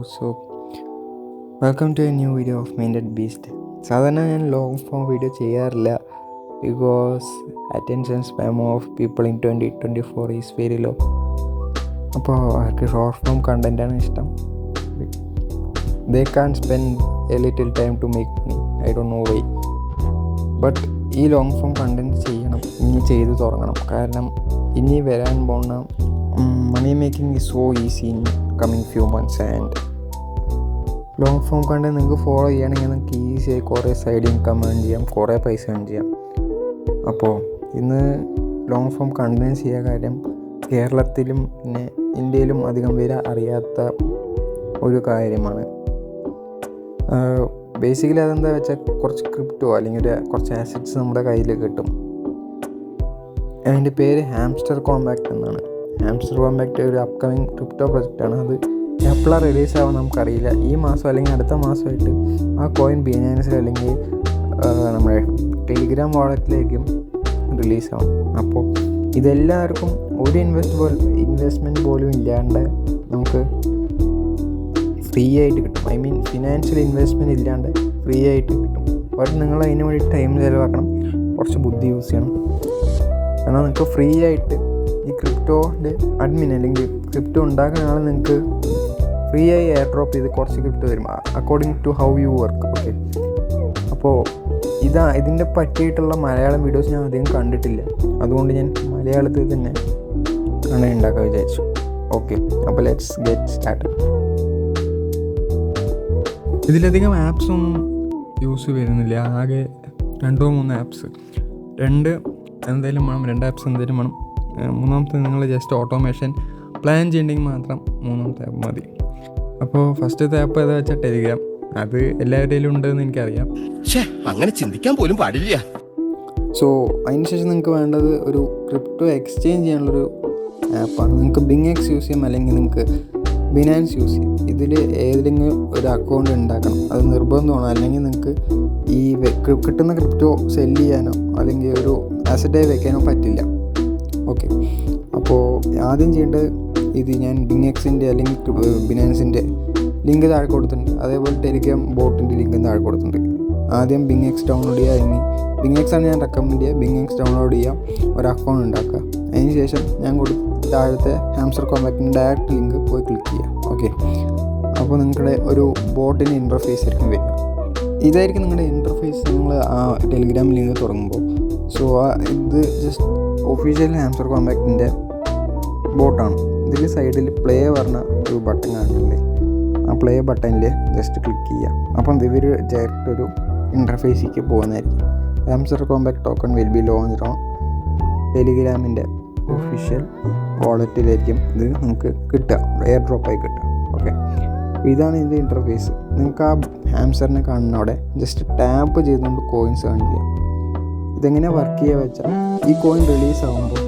so welcome to a new video of Minded Beast. സാധാരണ ഞാൻ long form video ചെയ്യാറില്ല because attention span of people in 2024 is very low. അപ്പോൾ അവർക്ക് short form കണ്ടൻറ്റാണ് ഇഷ്ടം. They can spend a little time to make money. I don't know why. But ഈ long form content ചെയ്യണം, ഇനി ചെയ്ത് തുടങ്ങണം. കാരണം ഇനി വരാൻ പോകുന്ന money making is so easy in coming few months. And long form content നിങ്ങൾക്ക് ഫോളോ ചെയ്യുകയാണെങ്കിൽ നിങ്ങൾക്ക് ഈസിയായി കുറേ സൈഡ് ഇൻകം ഏൺ ചെയ്യാം, കുറേ പൈസ ഏൺ ചെയ്യാം. അപ്പോൾ ഇന്ന് ലോങ് ഫോം കണ്ടന്റ് ചെയ്യാൻ കാര്യം കേരളത്തിലും പിന്നെ ഇന്ത്യയിലും അധികം പേര് അറിയാത്ത ഒരു കാര്യമാണ്. ബേസിക്കലി അതെന്താ വെച്ചാൽ കുറച്ച് ക്രിപ്റ്റോ അല്ലെങ്കിൽ കുറച്ച് ആസറ്റ്സ് നമ്മുടെ കയ്യിൽ കിട്ടും. അതിൻ്റെ പേര് ഹാംസ്റ്റർ കോമ്പാക്റ്റ് എന്നാണ്. ഹാംസ്റ്റർ കോമ്പാക്റ്റ് ഒരു അപ്കമിങ് ക്രിപ്റ്റോ പ്രൊജക്റ്റാണ്. അത് എപ്പോഴാണ് റിലീസ് ആവാൻ നമുക്കറിയില്ല. ഈ മാസം അല്ലെങ്കിൽ അടുത്ത മാസമായിട്ട് ആ കോയിൻ ബിനാൻസിൽ അല്ലെങ്കിൽ നമ്മുടെ ടെലിഗ്രാം വാളറ്റിലേക്കും റിലീസാവും. അപ്പോൾ ഇതെല്ലാവർക്കും ഒരു ഇൻവെസ്റ്റ്മെൻറ്റ് പോലും ഇല്ലാണ്ട് നമുക്ക് ഫ്രീ ആയിട്ട് കിട്ടും. ഐ മീൻ ഫിനാൻഷ്യൽ ഇൻവെസ്റ്റ്മെൻറ്റ് ഇല്ലാണ്ട് ഫ്രീ ആയിട്ട് കിട്ടും. ബട്ട് നിങ്ങൾ അതിന് വേണ്ടി ടൈം ചിലവാക്കണം, കുറച്ച് ബുദ്ധി യൂസ് ചെയ്യണം. കാരണം നിങ്ങൾക്ക് ഫ്രീ ആയിട്ട് ഈ ക്രിപ്റ്റോൻ്റെ അഡ്മിൻ അല്ലെങ്കിൽ ക്രിപ്റ്റോ ഉണ്ടാക്കുന്ന ആൾ നിങ്ങൾക്ക് ഫ്രീ ആയി എയർ ഡ്രോപ്പ് ചെയ്ത് കുറച്ച് ക്രിപ്റ്റോ തരും according to how you work. Okay, അപ്പോൾ ഇതിൻ്റെ പറ്റിയിട്ടുള്ള മലയാളം വീഡിയോസ് ഞാൻ അധികം കണ്ടിട്ടില്ല. അതുകൊണ്ട് ഞാൻ മലയാളത്തിൽ തന്നെ ഉണ്ടാക്കാൻ വിചാരിച്ചു. ഓക്കെ, അപ്പോൾ ലെറ്റ്സ് ഗെറ്റ് സ്റ്റാർട്ട്. ഇതിലധികം ആപ്സൊന്നും യൂസ് വരുന്നില്ല. ആകെ 2-3 ആപ്സ്. എന്തായാലും വേണം, 2 ആപ്സ് എന്തായാലും വേണം. മൂന്നാമത്തെ നിങ്ങൾ ജസ്റ്റ് ഓട്ടോമേഷൻ പ്ലാൻ ചെയ്യണമെങ്കിൽ മാത്രം 3ാമത്തെ ആപ്പ് മതി. അപ്പോൾ ഫസ്റ്റത്തെ ആപ്പ് ഏതാ വെച്ചാൽ ടെലിഗ്രാം. അത് എല്ലാവരുടെയും ഉണ്ടെന്ന് എനിക്കറിയാം. അങ്ങനെ ചിന്തിക്കാൻ പോലും പാടില്ല. സോ അതിനുശേഷം നിങ്ങൾക്ക് വേണ്ടത് ഒരു ക്രിപ്റ്റോ എക്സ്ചേഞ്ച് ചെയ്യാനുള്ളൊരു ആപ്പാണ്. നിങ്ങൾക്ക് BingX യൂസ് ചെയ്യാം, അല്ലെങ്കിൽ നിങ്ങൾക്ക് ബിനാൻസ് യൂസ് ചെയ്യും. ഇതിൽ ഏതെങ്കിലും ഒരു അക്കൗണ്ട് ഉണ്ടാക്കണം, അത് നിർബന്ധമാണ്. അല്ലെങ്കിൽ നിങ്ങൾക്ക് ഈ കിട്ടുന്ന ക്രിപ്റ്റോ സെല്ല് ചെയ്യാനോ അല്ലെങ്കിൽ ഒരു അസറ്റായി വെക്കാനോ പറ്റില്ല. ഓക്കെ, അപ്പോൾ ആദ്യം ചെയ്യേണ്ടത് ഞാൻ BingXൻ്റെ അല്ലെങ്കിൽ ബിനാൻസിൻ്റെ ലിങ്ക് താഴെ കൊടുത്തിട്ടുണ്ട്. അതേപോലെ ടെലിഗ്രാം ബോട്ടിൻ്റെ ലിങ്കും താഴെ കൊടുത്തിട്ടുണ്ട്. ആദ്യം BingX ഡൗൺലോഡ് ചെയ്യുക. അല്ലെങ്കിൽ BingX ആണ് ഞാൻ റെക്കമെൻഡ് ചെയ്യുക. BingX ഡൗൺലോഡ് ചെയ്യുക, ഒരു അക്കൗണ്ട് ഉണ്ടാക്കുക. അതിന് ശേഷം ഞാൻ താഴത്തെ ഹാംസ്റ്റർ കോമ്പാക്റ്റിൻ്റെ ഡയറക്റ്റ് ലിങ്ക് പോയി ക്ലിക്ക് ചെയ്യുക. ഓക്കെ, അപ്പോൾ നിങ്ങളുടെ ഒരു ബോട്ടിൻ്റെ ഇൻ്റർഫേസ് ആയിരിക്കും വരിക. ഇതായിരിക്കും നിങ്ങളുടെ ഇൻ്റർഫേസ് നിങ്ങൾ ആ ടെലിഗ്രാം ലിങ്ക് തുടങ്ങുമ്പോൾ. സോ ഇത് ജസ്റ്റ് ഒഫീഷ്യൽ ഹാംസ്റ്റർ കോമ്പാക്റ്റിൻ്റെ ബോട്ടാണ്. ഇതിൽ സൈഡിൽ പ്ലേ പറഞ്ഞ ഒരു ബട്ടൺ കാണുന്നില്ലേ, ആ പ്ലേ ബട്ടണിൽ ജസ്റ്റ് ക്ലിക്ക് ചെയ്യുക. അപ്പം ഇവർ ഡയറക്റ്റ് ഒരു ഇൻ്റർഫേസിലേക്ക് പോകുന്നതായിരിക്കും. Hamster Kombat token will be launched on ടെലിഗ്രാമിൻ്റെ ഒഫീഷ്യൽ വാളറ്റിലായിരിക്കും ഇത് നമുക്ക് കിട്ടുക, എയർ ഡ്രോപ്പായി കിട്ടുക. ഓക്കെ, ഇതാണ് ഇതിൻ്റെ ഇൻ്റർഫേസ്. നിങ്ങൾക്ക് ആ ഹാംസ്റ്ററിനെ കാണുന്ന അവിടെ ജസ്റ്റ് ടാപ്പ് ചെയ്തുകൊണ്ട് കോയിൻസ് ഏൺ ചെയ്യാം. ഇതെങ്ങനെയാണ് വർക്ക് ചെയ്യുക വെച്ചാൽ ഈ കോയിൻ റിലീസ് ആകുമ്പോൾ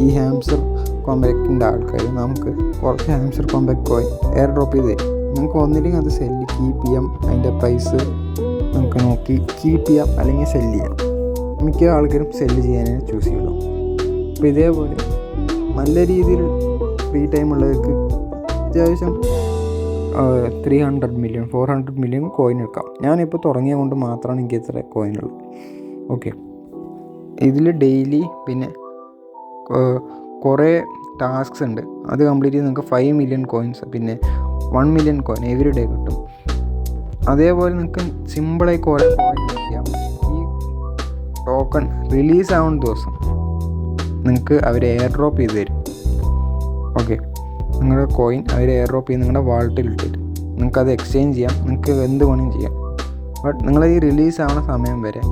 ഈ ഹാംസ്റ്റർ കോമ്പാക്റ്റിൻ്റെ ആൾക്കാർ നമുക്ക് കുറച്ച് hamster compact coin air drop ചെയ്ത് തരും. നമുക്ക് ഒന്നില്ലെങ്കിൽ അത് സെല്ല് കീപ്പ് ചെയ്യാം, അതിൻ്റെ പ്രൈസ് നമുക്ക് നോക്കി കീപ്പ് ചെയ്യാം, അല്ലെങ്കിൽ സെല്ല് ചെയ്യാം. മിക്ക ആൾക്കാരും സെല്ല് ചെയ്യാനേ ചൂസ് ചെയ്യുള്ളൂ. അപ്പോൾ ഇതേപോലെ നല്ല രീതിയിൽ ഫ്രീ ടൈം ഉള്ളവർക്ക് അത്യാവശ്യം 300 മില്യൺ 400 മില്യൺ കോയിൻ എടുക്കാം. ഞാനിപ്പോൾ തുടങ്ങിയ കൊണ്ട് മാത്രമാണ് എനിക്ക് ഇത്ര കോയിനുള്ളത്. ഓക്കെ, ഇതിൽ ഡെയിലി പിന്നെ കുറേ ടാസ്ക്സ് ഉണ്ട്. അത് കംപ്ലീറ്റ് ചെയ്ത് നിങ്ങൾക്ക് 5 മില്യൺ കോയിൻസ് പിന്നെ 1 മില്യൺ കോയിൻ എവറി ഡേ കിട്ടും. അതേപോലെ നിങ്ങൾക്ക് സിമ്പിളായി കുറേ കോയിൻ യൂസ് ചെയ്യാം. ഈ ടോക്കൺ റിലീസ് ആവുന്ന ദിവസം നിങ്ങൾക്ക് അവർ എയർ ഡ്രോപ്പ് ചെയ്ത് തരും. ഓക്കെ, നിങ്ങളുടെ കോയിൻ അവർ എയർ ഡ്രോപ്പ് ചെയ്ത് നിങ്ങളുടെ വാളറ്റിൽ ഇട്ടിട്ട് നിങ്ങൾക്കത് എക്സ്ചേഞ്ച് ചെയ്യാം. നിങ്ങൾക്ക് എന്ത് വേണമെങ്കിലും ചെയ്യാം. ബട്ട് നിങ്ങൾ ഈ റിലീസ് ആവുന്ന സമയം വരെ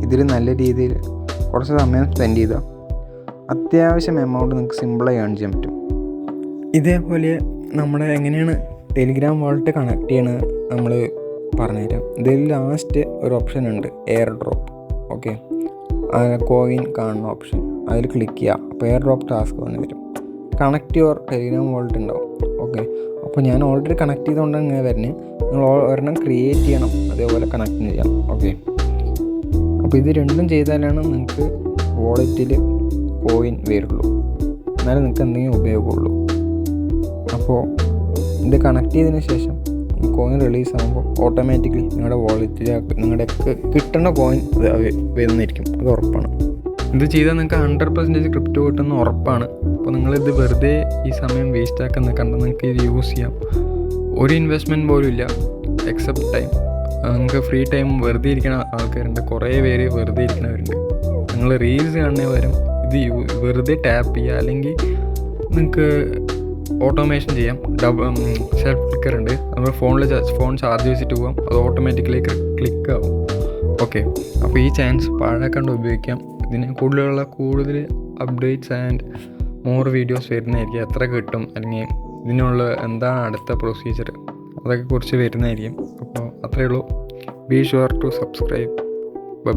ഇതിൽ നല്ല രീതിയിൽ കുറച്ച് സമയം സ്പെൻഡ് ചെയ്താൽ അത്യാവശ്യം എമൗണ്ട് നിങ്ങൾക്ക് സിമ്പിളായി ഏൺ ചെയ്യാൻ പറ്റും. ഇതേപോലെ നമ്മുടെ എങ്ങനെയാണ് ടെലിഗ്രാം വാളറ്റ് കണക്ട് ചെയ്യണത് നമ്മൾ പറഞ്ഞുതരാം. ഇതിൽ ലാസ്റ്റ് ഒരു ഓപ്ഷൻ ഉണ്ട്, എയർ ഡ്രോപ്പ്. ഓക്കെ, കോയിൻ കാണുന്ന ഓപ്ഷൻ അതിൽ ക്ലിക്ക് ചെയ്യുക. അപ്പോൾ എയർ ഡ്രോപ്പ് ടാസ്ക് വന്ന് വരും. കണക്ട് യുവർ ടെലിഗ്രാം വാളറ്റ് ഉണ്ടാവും. ഓക്കെ, അപ്പോൾ ഞാൻ ഓൾറെഡി കണക്ട് ചെയ്തുകൊണ്ടാണ് ഇങ്ങനെ വരുന്നത്. നിങ്ങൾ ഒരെണ്ണം ക്രിയേറ്റ് ചെയ്യണം, അതേപോലെ കണക്ട് ചെയ്യണം. ഓക്കെ, അപ്പോൾ ഇത് രണ്ടും ചെയ്താലാണ് നിങ്ങൾക്ക് വാളറ്റിൽ കോയിൻ വരുള്ളൂ, എന്നാലും നിങ്ങൾക്ക് എന്തെങ്കിലും ഉപയോഗമുള്ളൂ. അപ്പോൾ ഇത് കണക്ട് ചെയ്തതിന് ശേഷം ഈ കോയിൻ റിലീസ് ആകുമ്പോൾ ഓട്ടോമാറ്റിക്കലി നിങ്ങളുടെ വാളറ്റിലേക്ക് നിങ്ങളുടെ കിട്ടുന്ന കോയിൻ വരുന്നതായിരിക്കും. അത് ഉറപ്പാണ്. ഇത് ചെയ്താൽ നിങ്ങൾക്ക് 100% ക്രിപ്റ്റോ കിട്ടുന്ന ഉറപ്പാണ്. അപ്പോൾ നിങ്ങളിത് വെറുതെ ഈ സമയം വേസ്റ്റ് ആക്കാൻ നിൽക്കണ്ട. നിങ്ങൾക്ക് ഇത് യൂസ് ചെയ്യാം. ഒരു ഇൻവെസ്റ്റ്മെൻറ്റ് പോലും ഇല്ല എക്സെപ്റ്റ് ടൈം. നിങ്ങൾക്ക് ഫ്രീ ടൈം വെറുതെ ഇരിക്കുന്ന ആൾക്കാരുണ്ട്, കുറേ പേര് വെറുതെ ഇരിക്കുന്നവരുണ്ട്. നിങ്ങൾ റീൽസ് കാണുന്ന പകരം ഇത് വെറുതെ ടാപ്പ് ചെയ്യുക, അല്ലെങ്കിൽ നിങ്ങൾക്ക് ഓട്ടോമേഷൻ ചെയ്യാം. സെൽഫ് ക്ലിക്കർ ഉണ്ട്, നമ്മൾ ഫോൺ ചാർജ് വെച്ചിട്ട് പോകാം, അത് ഓട്ടോമാറ്റിക്കലി ക്ലിക്ക് ആവും. ഓക്കെ, അപ്പോൾ ഈ ചാൻസ് പാഴാക്കാണ്ട് ഉപയോഗിക്കാം. ഇതിന് കൂടുതൽ അപ്ഡേറ്റ്സ് ആൻഡ് മോർ വീഡിയോസ് വരുന്നതായിരിക്കും. എത്ര കിട്ടും, അല്ലെങ്കിൽ ഇതിനുള്ള എന്താണ് അടുത്ത പ്രൊസീജിയർ, അതൊക്കെ കുറിച്ച് വരുന്നതായിരിക്കും. അപ്പോൾ അത്രയേ ഉള്ളൂ. Be sure to subscribe.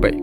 By.